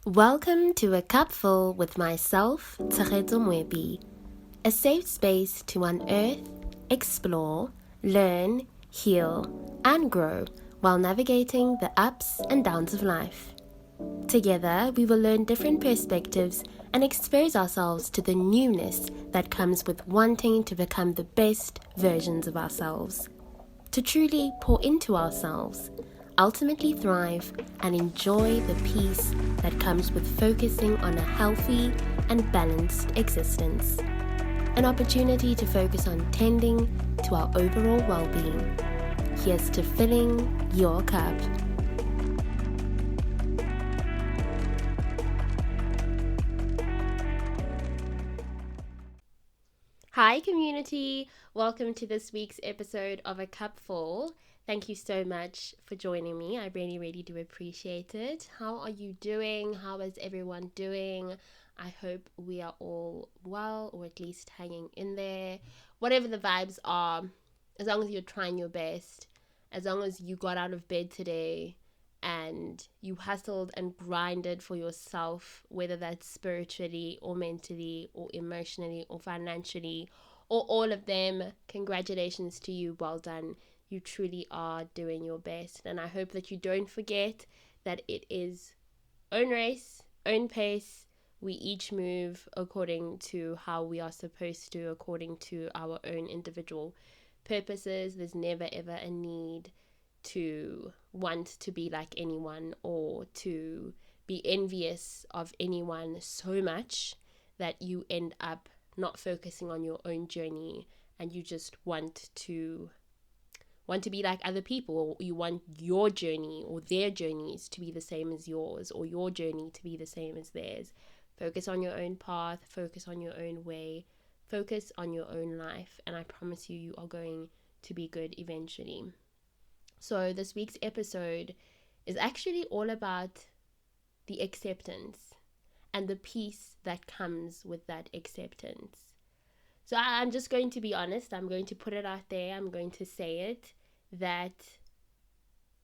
Welcome to A Cupful with myself, Tshegetso Mwebi, a safe space to unearth, explore, learn, heal, and grow while navigating the ups and downs of life. Together, we will learn different perspectives and expose ourselves to the newness that comes with wanting to become the best versions of ourselves. To truly pour into ourselves, ultimately thrive, and enjoy the peace that comes with focusing on a healthy and balanced existence. An opportunity to focus on tending to our overall well-being. Here's to filling your cup. Hi community, welcome to this week's episode of A Cupful. Thank you so much for joining me. I really do appreciate it. How are you doing? How is everyone doing? I hope we are all well, or at least hanging in there. Whatever the vibes are, as long as you're trying your best, as long as you got out of bed today and you hustled and grinded for yourself, whether that's spiritually or mentally or emotionally or financially or all of them, congratulations to you. Well done. You truly are doing your best. And I hope that you don't forget that it is own race, own pace. We each move according to how we are supposed to, according to our own individual purposes. There's never ever a need to want to be like anyone or to be envious of anyone so much that you end up not focusing on your own journey and you just want to be like other people, or you want your journey or their journeys to be the same as yours, or your journey to be the same as theirs. Focus on your own path, focus on your own way, focus on your own life, and I promise you, you are going to be good eventually. So this week's episode is actually all about the acceptance and the peace that comes with that acceptance. So I'm just going to be honest. I'm going to put it out there. I'm going to say it, that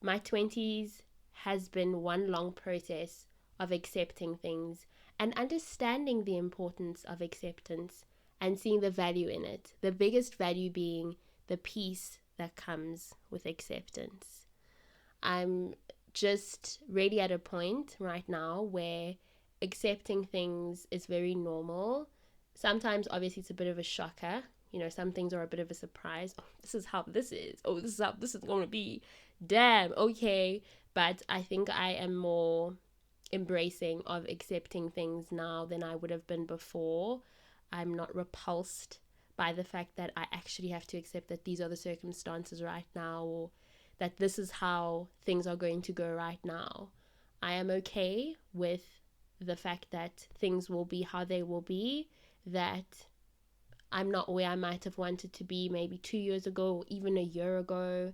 my 20s has been one long process of accepting things and understanding the importance of acceptance and seeing the value in it. The biggest value being the peace that comes with acceptance. I'm just really at a point right now where accepting things is very normal. Sometimes, obviously, it's a bit of a shocker. You know, some things are a bit of a surprise. Oh, this is how this is. Oh, this is how this is going to be. Damn, okay. But I think I am more embracing of accepting things now than I would have been before. I'm not repulsed by the fact that I actually have to accept that these are the circumstances right now, or that this is how things are going to go right now. I am okay with the fact that things will be how they will be, that I'm not where I might have wanted to be maybe 2 years ago or even a year ago,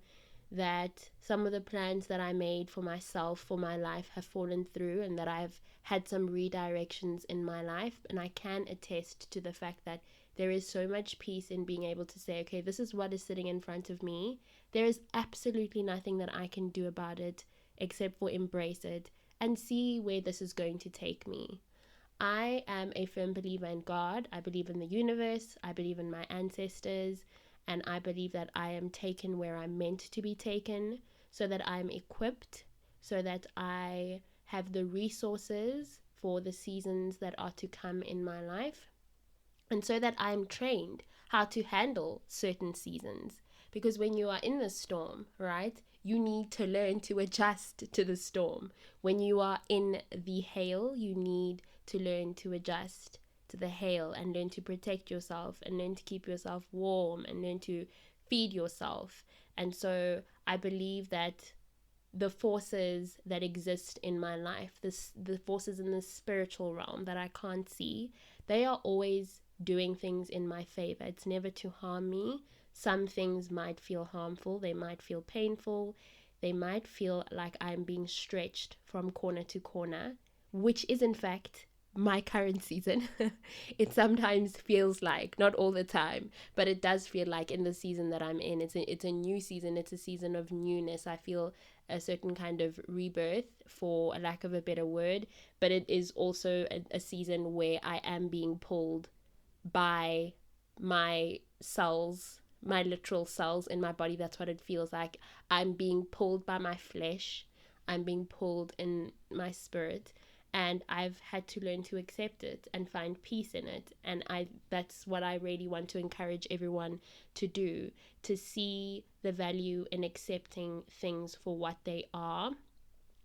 that some of the plans that I made for myself, for my life, have fallen through, and that I've had some redirections in my life. And I can attest to the fact that there is so much peace in being able to say, okay, this is what is sitting in front of me. There is absolutely nothing that I can do about it except for embrace it and see where this is going to take me. I am a firm believer in God. I believe in the universe. I believe in my ancestors. And I believe that I am taken where I'm meant to be taken, so that I'm equipped, so that I have the resources for the seasons that are to come in my life, and so that I'm trained how to handle certain seasons. Because when you are in the storm, right, you need to learn to adjust to the storm. When you are in the hail, you need to learn to adjust to the hail and learn to protect yourself and learn to keep yourself warm and learn to feed yourself. And so I believe that the forces that exist in my life, the forces in the spiritual realm that I can't see, they are always doing things in my favor. It's never to harm me. Some things might feel harmful, they might feel painful, they might feel like I'm being stretched from corner to corner, which is in fact my current season. It sometimes feels like, not all the time, but it does feel like in the season that I'm in, it's a new season. It's a season of newness. I feel a certain kind of rebirth, for a lack of a better word, but it is also a season where I am being pulled by my cells, my literal cells in my body. That's what it feels like. I'm being pulled by my flesh, I'm being pulled in my spirit, and I've had to learn to accept it and find peace in it. And that's what I really want to encourage everyone to do, to see the value in accepting things for what they are,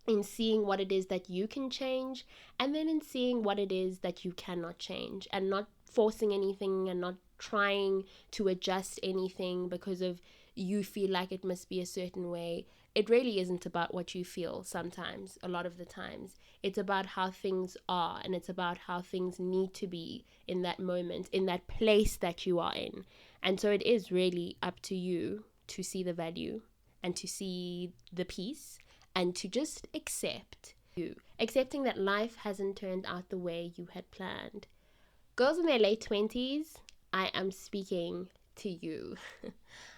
in seeing what it is that you can change, and then in seeing what it is that you cannot change, and not forcing anything and not trying to adjust anything because of you feel like it must be a certain way. It really isn't about what you feel sometimes. A lot of the times it's about how things are, and it's about how things need to be in that moment, in that place that you are in. And so it is really up to you to see the value and to see the peace, and to just accepting that life hasn't turned out the way you had planned. Girls in their late 20s, I am speaking to you.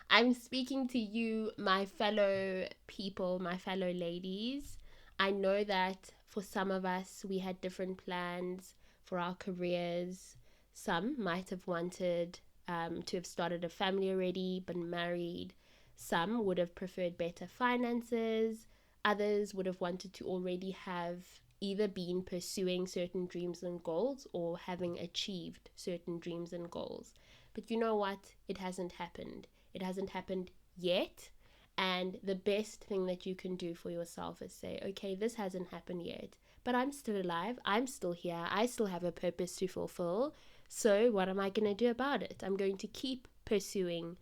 I'm speaking to you, my fellow people, my fellow ladies. I know that for some of us, we had different plans for our careers. Some might have wanted to have started a family already, been married. Some would have preferred better finances. Others would have wanted to already have either been pursuing certain dreams and goals or having achieved certain dreams and goals. But you know what? It hasn't happened. It hasn't happened yet. And the best thing that you can do for yourself is say, okay, this hasn't happened yet, but I'm still alive. I'm still here. I still have a purpose to fulfill. So what am I going to do about it? I'm going to keep pursuing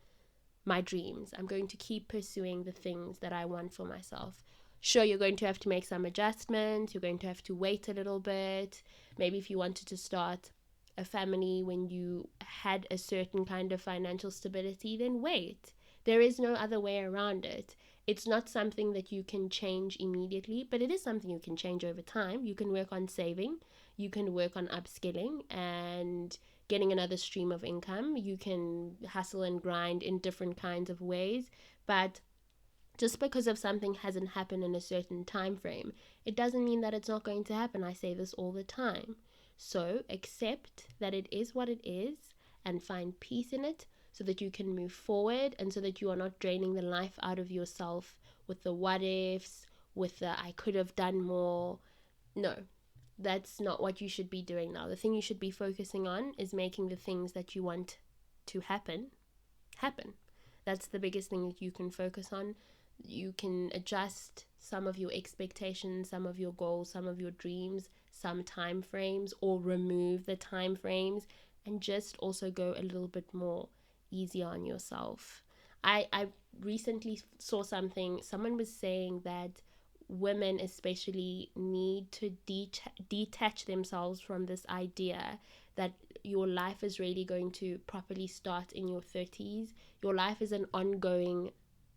my dreams. I'm going to keep pursuing the things that I want for myself. Sure, you're going to have to make some adjustments. You're going to have to wait a little bit. Maybe if you wanted to start a family when you had a certain kind of financial stability, then wait. There is no other way around it. It's not something that you can change immediately, but it is something you can change over time. You can work on saving. You can work on upskilling and getting another stream of income. You can hustle and grind in different kinds of ways, but just because of something hasn't happened in a certain time frame, it doesn't mean that it's not going to happen. I say this all the time. So accept that it is what it is and find peace in it, so that you can move forward, and so that you are not draining the life out of yourself with the what ifs, with the I could have done more. No, that's not what you should be doing now. The thing you should be focusing on is making the things that you want to happen. That's the biggest thing that you can focus on. You can adjust some of your expectations, some of your goals, some of your dreams, some time frames, or remove the time frames, and just also go a little bit more easier on yourself. I recently saw someone was saying that women especially need to detach themselves from this idea that your life is really going to properly start in your 30s. Your life is an ongoing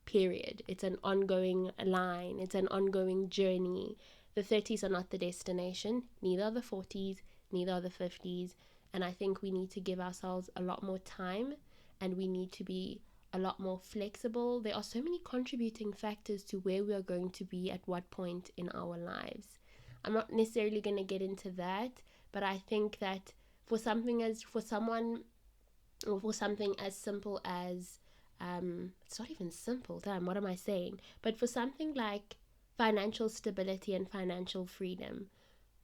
period. It's an ongoing line. It's an ongoing journey. The 30s are not the destination, neither are the 40s, neither are the 50s. And I think we need to give ourselves a lot more time, and we need to be a lot more flexible. There are so many contributing factors to where we are going to be at what point in our lives. I'm not necessarily going to get into that, but I think that for something as simple as it's not even simple, damn, what am I saying? But for something like financial stability and financial freedom,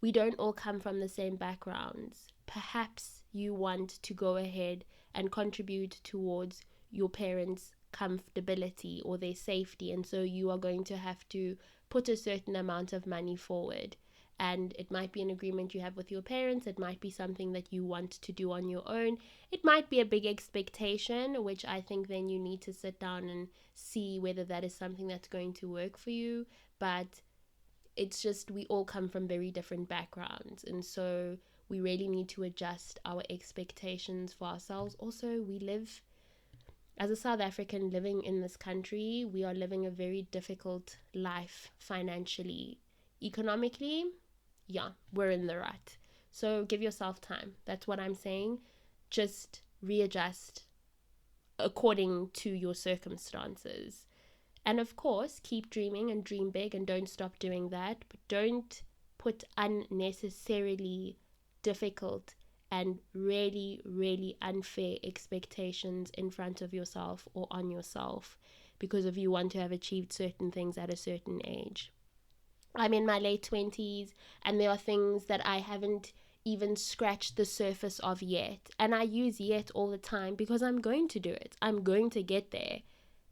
we don't all come from the same backgrounds. Perhaps you want to go ahead and contribute towards your parents' comfortability or their safety, and so you are going to have to put a certain amount of money forward. And it might be an agreement you have with your parents. It might be something that you want to do on your own. It might be a big expectation, which I think then you need to sit down and see whether that is something that's going to work for you. But it's just, we all come from very different backgrounds, and so we really need to adjust our expectations for ourselves. Also, we live, as a South African living in this country, we are living a very difficult life financially. Economically, yeah, we're in the rut. So give yourself time. That's what I'm saying. Just readjust according to your circumstances. And of course, keep dreaming and dream big and don't stop doing that. But don't put unnecessarily difficult and really, really unfair expectations in front of yourself or on yourself because of you want to have achieved certain things at a certain age. I'm in my late 20s and there are things that I haven't even scratched the surface of yet. And I use yet all the time because I'm going to do it. I'm going to get there.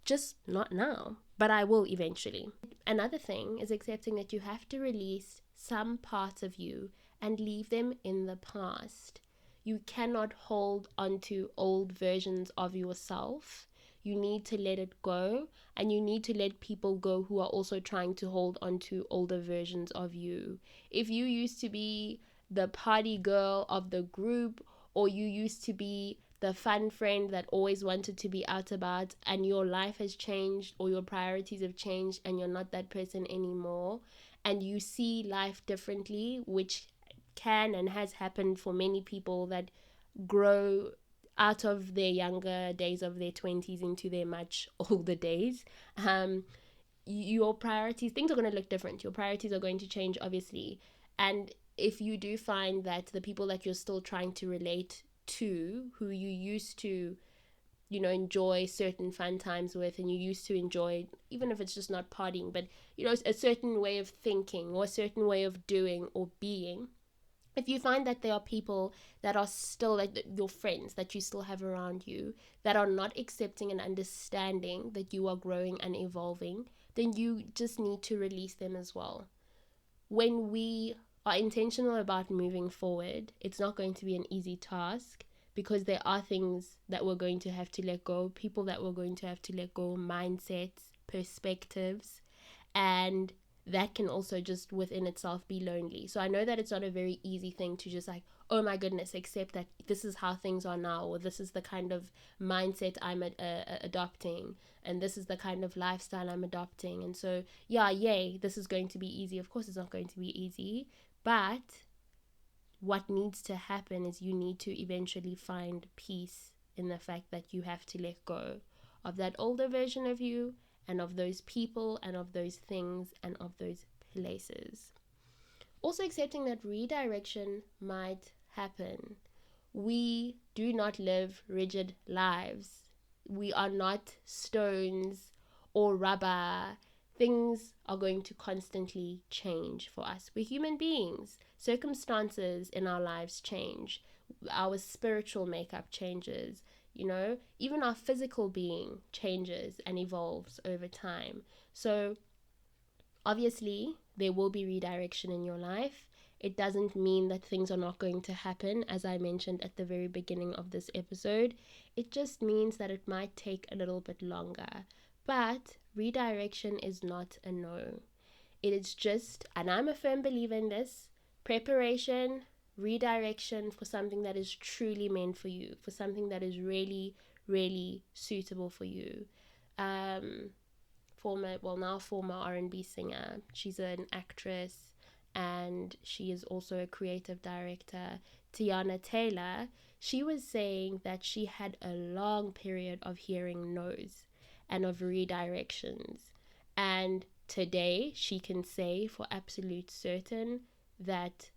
Just not now, but I will eventually. Another thing is accepting that you have to release some parts of you and leave them in the past. You cannot hold onto old versions of yourself. You need to let it go, and you need to let people go who are also trying to hold onto older versions of you. If you used to be the party girl of the group, or you used to be the fun friend that always wanted to be out about, and your life has changed or your priorities have changed and you're not that person anymore, and you see life differently, which can and has happened for many people that grow out of their younger days of their 20s into their much older days. Your priorities, things are going to look different. Your priorities are going to change, obviously. And if you do find that the people that you're still trying to relate to, who you used to, enjoy certain fun times with, and you used to enjoy, even if it's just not partying, but, a certain way of thinking or a certain way of doing or being, if you find that there are people that are still like your friends that you still have around you that are not accepting and understanding that you are growing and evolving, then you just need to release them as well. When we are intentional about moving forward, it's not going to be an easy task because there are things that we're going to have to let go, people that we're going to have to let go, mindsets, perspectives, and that can also just within itself be lonely. So I know that it's not a very easy thing to just like, oh my goodness, accept that this is how things are now, or this is the kind of mindset I'm adopting, and this is the kind of lifestyle I'm adopting. And so, yeah, yay, this is going to be easy. Of course, it's not going to be easy, but what needs to happen is you need to eventually find peace in the fact that you have to let go of that older version of you and of those people and of those things and of those places. Also accepting that redirection might happen. We do not live rigid lives. We are not stones or rubber. Things are going to constantly change for us. We're human beings. Circumstances in our lives change. Our spiritual makeup changes. Even our physical being changes and evolves over time. So obviously, there will be redirection in your life. It doesn't mean that things are not going to happen, as I mentioned at the very beginning of this episode. It just means that it might take a little bit longer. But redirection is not a no. It is just, and I'm a firm believer in this, preparation, redirection for something that is truly meant for you, for something that is really, really suitable for you. Now former R&B singer. She's an actress and she is also a creative director. Tiana Taylor, she was saying that she had a long period of hearing no's and of redirections. And today she can say for absolute certain that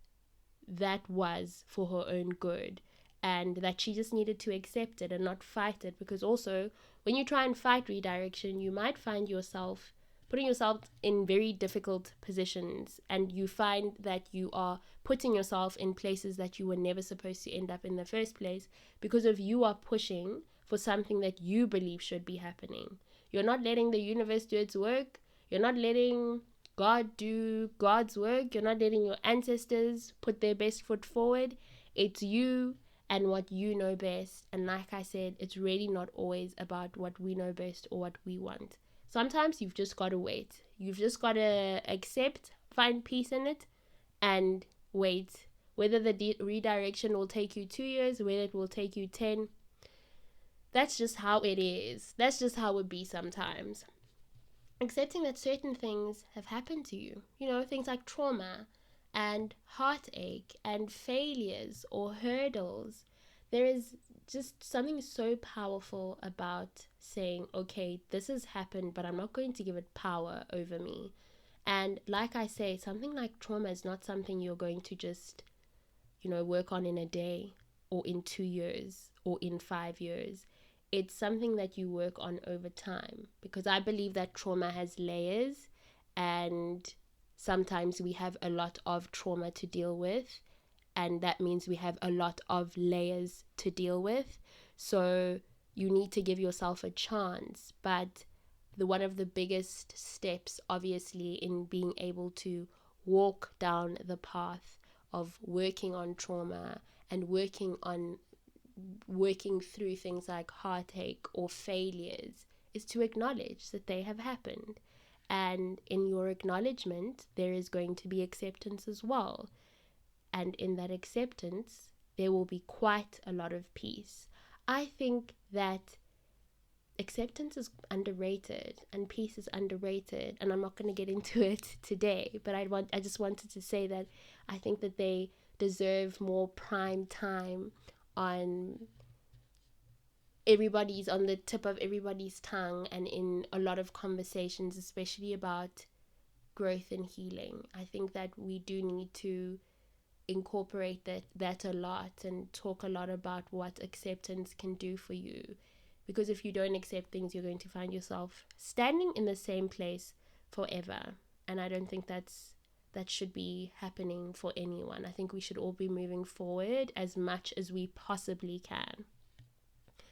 that was for her own good and that she just needed to accept it and not fight it, because also when you try and fight redirection, you might find yourself putting yourself in very difficult positions, and you find that you are putting yourself in places that you were never supposed to end up in the first place because of you are pushing for something that you believe should be happening. You're not letting the universe do its work. You're not letting God do God's work. You're not letting your ancestors put their best foot forward. It's you and what you know best. And like I said, it's really not always about what we know best or what we want. Sometimes you've just got to wait. You've just got to accept, find peace in it, and wait. Whether the redirection will take you 2 years, whether it will take you 10, that's just how it is. That's just how it be sometimes. Accepting that certain things have happened to you. Things like trauma and heartache and failures or hurdles There is just something so powerful about saying, okay, this has happened, but I'm not going to give it power over me. And like I say, something like trauma is not something you're going to just, work on in a day or in 2 years or in 5 years. It's something that you work on over time, because I believe that trauma has layers, and sometimes we have a lot of trauma to deal with, and that means we have a lot of layers to deal with. So you need to give yourself a chance. But one of the biggest steps, obviously, in being able to walk down the path of working on trauma and working through things like heartache or failures, is to acknowledge that they have happened. And in your acknowledgement, there is going to be acceptance as well. And in that acceptance, there will be quite a lot of peace. I think that acceptance is underrated and peace is underrated, and I'm not going to get into it today, but I just wanted to say that I think that they deserve more prime time on the tip of everybody's tongue, and in a lot of conversations, especially about growth and healing. I think that we do need to incorporate that a lot, and talk a lot about what acceptance can do for you. Because if you don't accept things, you're going to find yourself standing in the same place forever. And I don't think that should be happening for anyone. I think we should all be moving forward as much as we possibly can.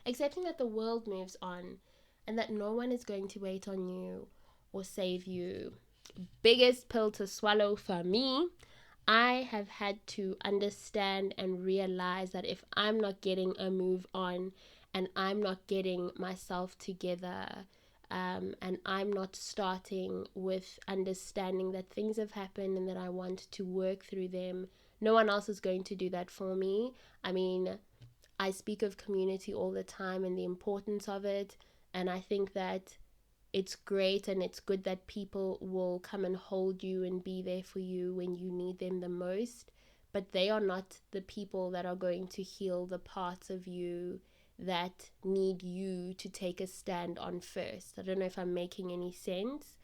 Accepting that the world moves on and that no one is going to wait on you or save you. Biggest pill to swallow for me. I have had to understand and realize that if I'm not getting a move on, and I'm not getting myself together, and I'm not starting with understanding that things have happened and that I want to work through them, no one else is going to do that for me. I mean, I speak of community all the time and the importance of it, and I think that it's great and it's good that people will come and hold you and be there for you when you need them the most, but they are not the people that are going to heal the parts of you that need you to take a stand on first. I don't know if I'm making any sense.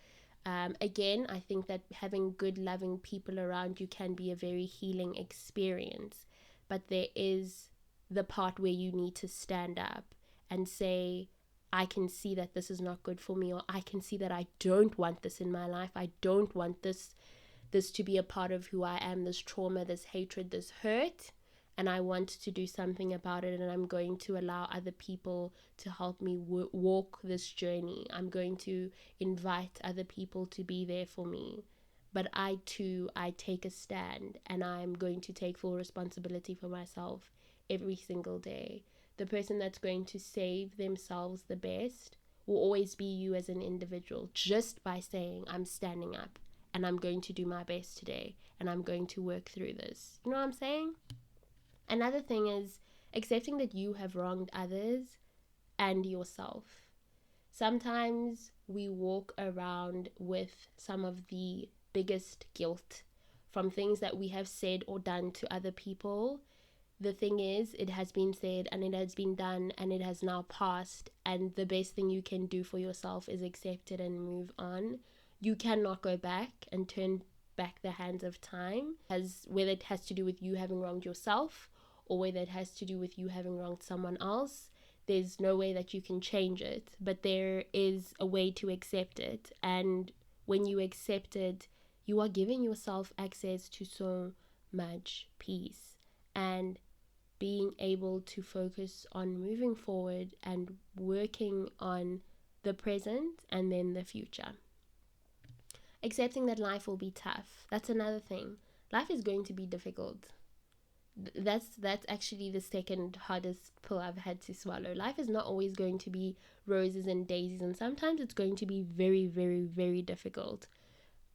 Again, I think that having good, loving people around you can be a very healing experience, but there is the part where you need to stand up and say, I can see that this is not good for me, or I can see that I don't want this in my life. I don't want this to be a part of who I am, this trauma, this hatred, this hurt, and I want to do something about it, and I'm going to allow other people to help me walk this journey. I'm going to invite other people to be there for me. But I take a stand, and I'm going to take full responsibility for myself every single day. The person that's going to save themselves the best will always be you as an individual, just by saying, I'm standing up and I'm going to do my best today and I'm going to work through this. You know what I'm saying? Another thing is accepting that you have wronged others and yourself. Sometimes we walk around with some of the biggest guilt from things that we have said or done to other people. The thing is, it has been said and it has been done and it has now passed, and the best thing you can do for yourself is accept it and move on. You cannot go back and turn back the hands of time, as whether it has to do with you having wronged yourself or whether it has to do with you having wronged someone else. There's no way that you can change it, but there is a way to accept it. And when you accept it, you are giving yourself access to so much peace and being able to focus on moving forward and working on the present and then the future. Accepting that life will be tough. That's another thing. Life is going to be difficult. That's actually the second hardest pill I've had to swallow. Life is not always going to be roses and daisies, and sometimes it's going to be very, very, very difficult.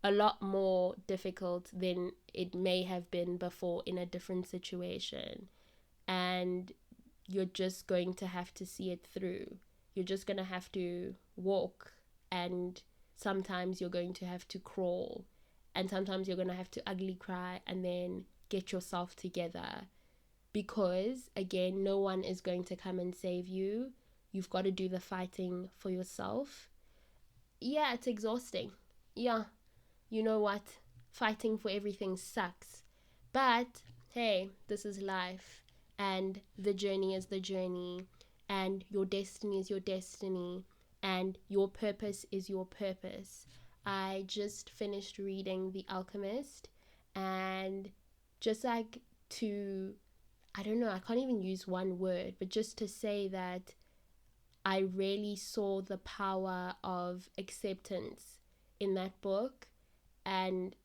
A lot more difficult than it may have been before in a different situation. And you're just going to have to see it through. You're just going to have to walk, and sometimes you're going to have to crawl, and sometimes you're going to have to ugly cry and then get yourself together. because, again, no one is going to come and save you. You've got to do the fighting for yourself. Yeah, it's exhausting. Yeah, you know what? Fighting for everything sucks. But hey, this is life, and the journey is the journey, and your destiny is your destiny, and your purpose is your purpose. I just finished reading The Alchemist, and just like to, I don't know, I can't even use one word, but just to say that I really saw the power of acceptance in that book, and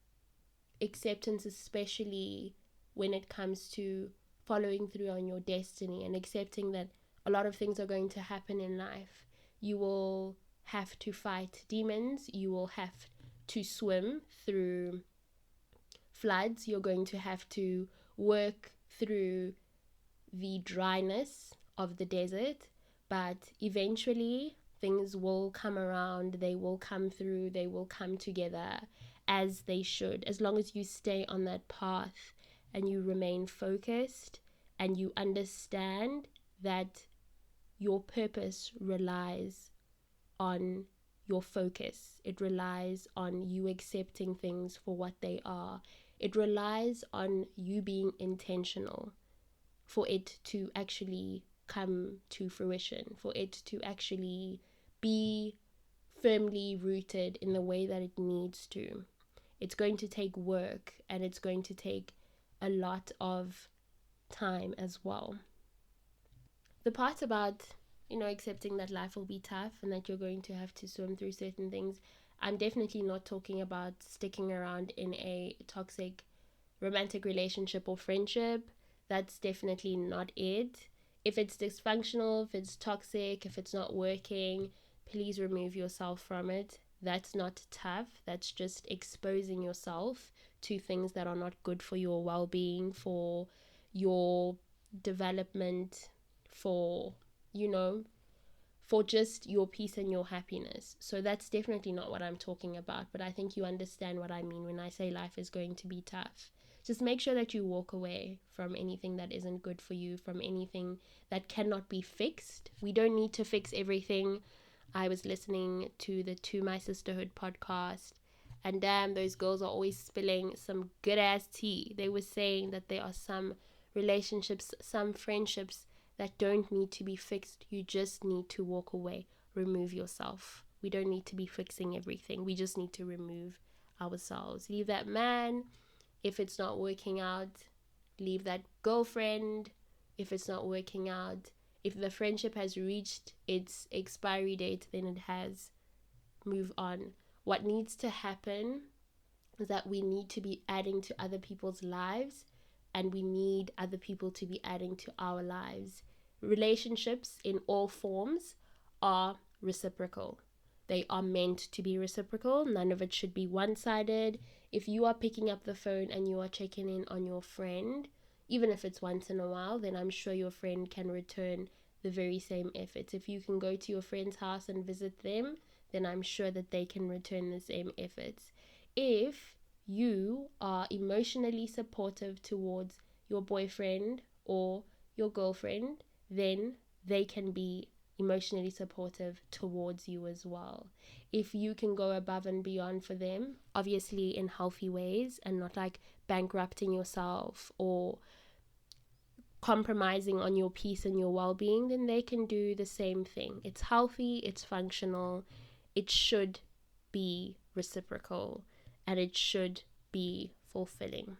acceptance, especially when it comes to following through on your destiny and accepting that a lot of things are going to happen in life. You will have to fight demons, you will have to swim through floods, you're going to have to work through the dryness of the desert, but eventually things will come around, they will come through, they will come together as they should, as long as you stay on that path and you remain focused and you understand that your purpose relies on your focus. It relies on you accepting things for what they are. It relies on you being intentional for it to actually come to fruition, for it to actually be firmly rooted in the way that it needs to. It's going to take work, and it's going to take a lot of time as well. The part about, accepting that life will be tough and that you're going to have to swim through certain things, I'm definitely not talking about sticking around in a toxic romantic relationship or friendship. That's definitely not it. If it's dysfunctional, if it's toxic, if it's not working, please remove yourself from it. That's not tough. That's just exposing yourself to things that are not good for your well-being, for your development, for, for just your peace and your happiness. So that's definitely not what I'm talking about, but I think you understand what I mean when I say life is going to be tough. Just make sure that you walk away from anything that isn't good for you, from anything that cannot be fixed. We don't need to fix everything. I was listening to the To My Sisterhood podcast, and damn, those girls are always spilling some good ass tea. They were saying that there are some relationships, some friendships that don't need to be fixed. You just need to walk away, remove yourself. We don't need to be fixing everything. We just need to remove ourselves. Leave that man. If it's not working out, leave that girlfriend. If it's not working out, if the friendship has reached its expiry date, then it has. Move on. What needs to happen is that we need to be adding to other people's lives, and we need other people to be adding to our lives. Relationships in all forms are reciprocal. They are meant to be reciprocal. None of it should be one-sided. If you are picking up the phone and you are checking in on your friend, even if it's once in a while, then I'm sure your friend can return the very same efforts. If you can go to your friend's house and visit them, then I'm sure that they can return the same efforts. If you are emotionally supportive towards your boyfriend or your girlfriend, then they can be emotionally supportive towards you as well. If you can go above and beyond for them, obviously in healthy ways and not like bankrupting yourself or compromising on your peace and your well-being, then they can do the same thing. It's healthy, it's functional, it should be reciprocal, and it should be fulfilling.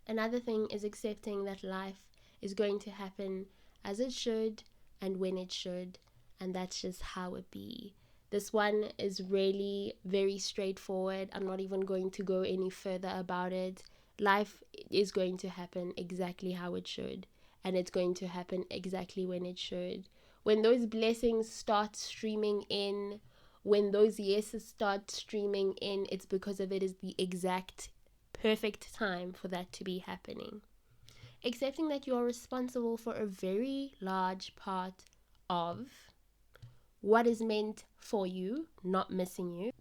Another thing is accepting that life is going to happen as it should and when it should, and that's just how it be. This one is really very straightforward. I'm not even going to go any further about it. Life is going to happen exactly how it should, and it's going to happen exactly when it should. When those blessings start streaming in, when those yeses start streaming in, it's because of it is the exact perfect time for that to be happening. Accepting that you are responsible for a very large part of what is meant for you, not missing you,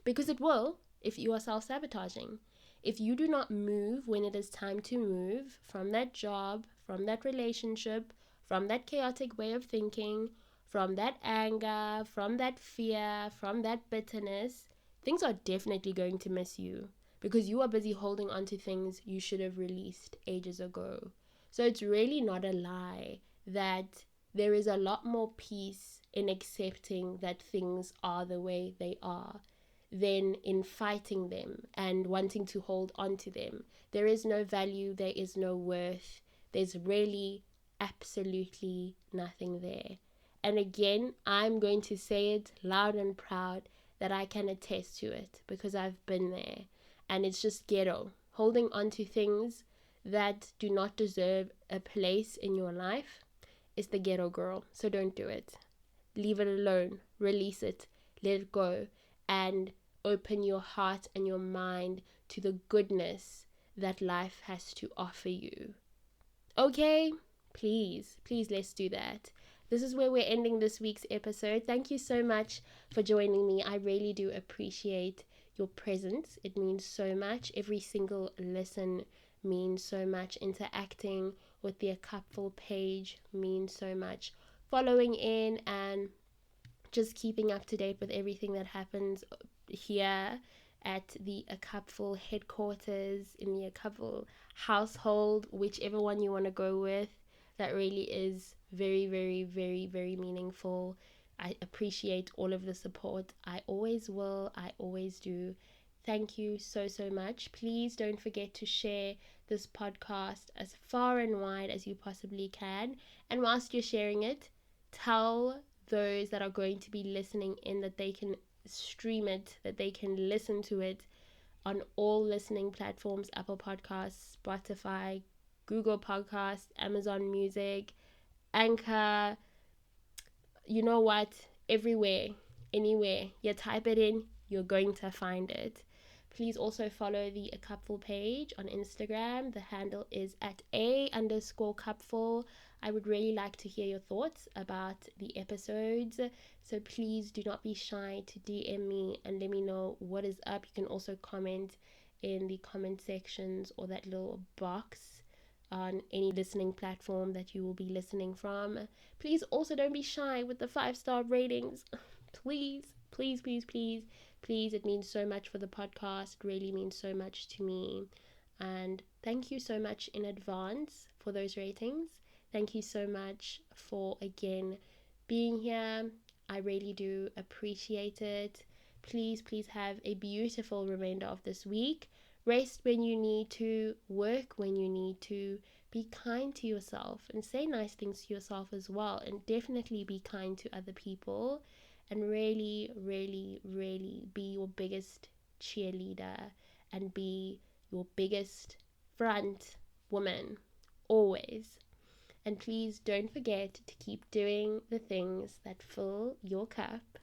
because it will if you are self-sabotaging. If you do not move when it is time to move from that job, from that relationship, from that chaotic way of thinking, from that anger, from that fear, from that bitterness, things are definitely going to miss you because you are busy holding on to things you should have released ages ago. So it's really not a lie that there is a lot more peace in accepting that things are the way they are than in fighting them and wanting to hold on to them. There is no value, there is no worth, there's really absolutely nothing there. And again, I'm going to say it loud and proud that I can attest to it because I've been there. And it's just ghetto. Holding on to things that do not deserve a place in your life is the ghetto girl. So don't do it. Leave it alone. Release it. Let it go. And open your heart and your mind to the goodness that life has to offer you. Okay? Please, let's do that. This is where we're ending this week's episode. Thank you so much for joining me. I really do appreciate your presence. It means so much. Every single listen means so much. Interacting with the A Cupful page means so much. Following in and just keeping up to date with everything that happens here at the A Cupful headquarters, in the A Cupful household, whichever one you want to go with. That really is very, very, very, very meaningful. I appreciate all of the support. I always will. I always do. Thank you so, so much. Please don't forget to share this podcast as far and wide as you possibly can. And whilst you're sharing it, tell those that are going to be listening in that they can stream it, that they can listen to it on all listening platforms: Apple Podcasts, Spotify, Google Podcasts, Amazon Music, Anchor, you know what, everywhere, anywhere you type it in, you're going to find it. Please also follow the A Cupful page on Instagram. The handle is at @A_Cupful. I would really like to hear your thoughts about the episodes. So please do not be shy to DM me and let me know what is up. You can also comment in the comment sections or that little box on any listening platform that you will be listening from. Please also don't be shy with the 5-star ratings. Please, please, please, please. Please, it means so much for the podcast. It really means so much to me. And thank you so much in advance for those ratings. Thank you so much for, again, being here. I really do appreciate it. Please, please have a beautiful remainder of this week. Rest when you need to, work when you need to, be kind to yourself and say nice things to yourself as well. And definitely be kind to other people. And really, really, really be your biggest cheerleader and be your biggest front woman, always. And please don't forget to keep doing the things that fill your cup.